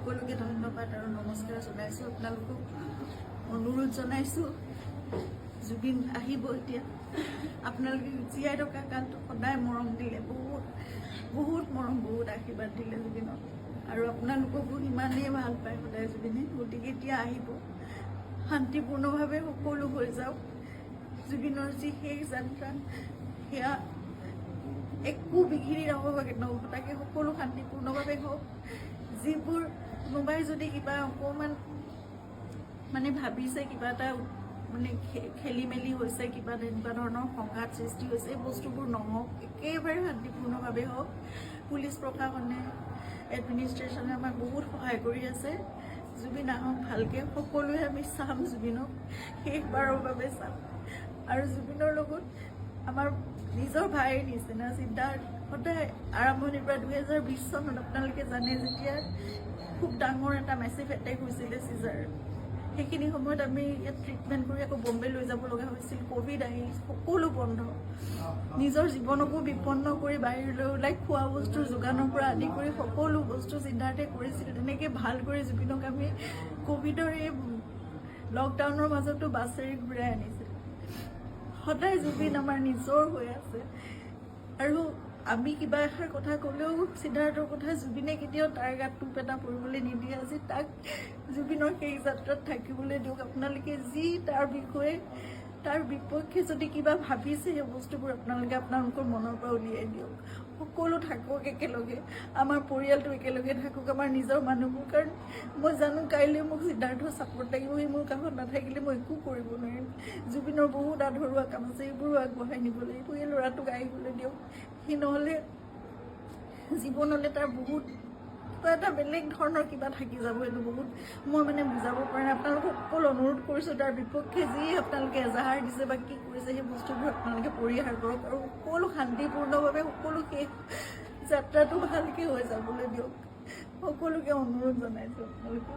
সকলোকে ধন্যবাদ আৰু নমস্কাৰ জনাইছোঁ। আপোনালোকক অনুৰোধ জনাইছোঁ, জুবিন আহিব এতিয়া। আপোনালোকে জীয়াই থকা কালটো সদায় মৰম দিলে, বহুত বহুত মৰম, বহুত আশীৰ্বাদ দিলে জুবিনক, আৰু আপোনালোককো ইমানেই ভাল পায় সদায় জুবিনে। গতিকে এতিয়া আহিব, শান্তিপূৰ্ণভাৱে সকলো হৈ যাওক। জুবিনৰ যি শেষ যাত্ৰা, সেয়া একো বিঘিনি নহ'বাকে তাকে সকলো শান্তিপূৰ্ণভাৱে হওক। যিবোৰ কোনোবাই যদি কিবা অকণমান মানে ভাবিছে, কিবা এটা মানে খেলি মেলি হৈছে, কিবা তেনেকুৱা ধৰণৰ সংঘাত সৃষ্টি হৈছে, এই বস্তুবোৰ নহওক, একেবাৰে শান্তিপূৰ্ণভাৱে হওক। পুলিচ প্ৰশাসনে, এডমিনিষ্ট্ৰেশ্যনে আমাক বহুত সহায় কৰি আছে। জুবিন আহক ভালকৈ, সকলোৱে আমি চাম জুবিনক, শেষবাৰৰ বাবে চাম। আৰু জুবিনৰ লগত আমাৰ নিজৰ ভাইৰ নিচিনা চিন্তা সদায় আৰম্ভণিৰ পৰা 2020 চনত আপোনালোকে জানে, যেতিয়া খুব ডাঙৰ এটা মেচিভ এটেক হৈছিলে চিজাৰ, সেইখিনি সময়ত আমি ইয়াত ট্ৰিটমেণ্ট কৰি আকৌ বম্বে লৈ যাব লগা হৈছিল। ক'ভিড আহি সকলো বন্ধ, নিজৰ জীৱনকো বিপন্ন কৰি বাহিৰলৈ ওলাই খোৱা বস্তুৰ যোগানৰ পৰা আদি কৰি সকলো বস্তু চিন্তাৰ্থে কৰিছিল। তেনেকৈ ভাল কৰি জুবিনক আমি ক'ভিডৰ এই লকডাউনৰ মাজতো বাছেৰে ঘূৰাই আনিছিল। সদায় জুবিন আমাৰ নিজৰ হৈ আছে, আৰু আমি কিবা এষাৰ কথা ক'লেও সিদ্ধাৰ্থৰ কথা জুবিনে কেতিয়াও তাৰ গাত টোপ এটা পৰিবলৈ নিদিয়ে। আজি তাক জুবিনৰ সেই যাত্ৰাত থাকিবলৈ দিয়ক। আপোনালোকে যি তাৰ বিষয়ে, তাৰ বিপক্ষে যদি কিবা ভাবিছে, সেই বস্তুবোৰ আপোনালোকে আপোনালোকৰ মনৰ পৰা উলিয়াই দিয়ক। সকলো থাকক একেলগে, আমাৰ পৰিয়ালটো একেলগে থাকক, আমাৰ নিজৰ মানুহবোৰ। কাৰণ মই জানো কাইলৈ মোক সিদ্ধাৰ্থ ছাপোৰ্ট লাগিব, সি মোৰ কাষত নাথাকিলে মই একো কৰিব নোৱাৰিম। জুবিনৰ বহুত আধৰুৱা কাম আছে, এইবোৰো আগবঢ়াই নিব লাগিব। এই ল'ৰাটোক আহিবলৈ দিয়ক, সি নহ'লে জীৱনলৈ তাৰ বহুত কিবা এটা বেলেগ ধৰণৰ কিবা থাকি যাব। এইটো বহুত মই মানে বুজাব পৰা নাই। আপোনালোকক সকলো অনুৰোধ কৰিছোঁ, তাৰ বিপক্ষে যি আপোনালোকে এজাহাৰ দিছে বা কি কৰিছে, সেই বস্তুবোৰ আপোনালোকে পৰিহাৰ কৰক, আৰু সকলো শান্তিপূৰ্ণভাৱে সকলো শেষ যাত্ৰাটো ভালকৈ হৈ যাবলৈ দিয়ক। সকলোকে অনুৰোধ জনাইছোঁ আপোনালোকে।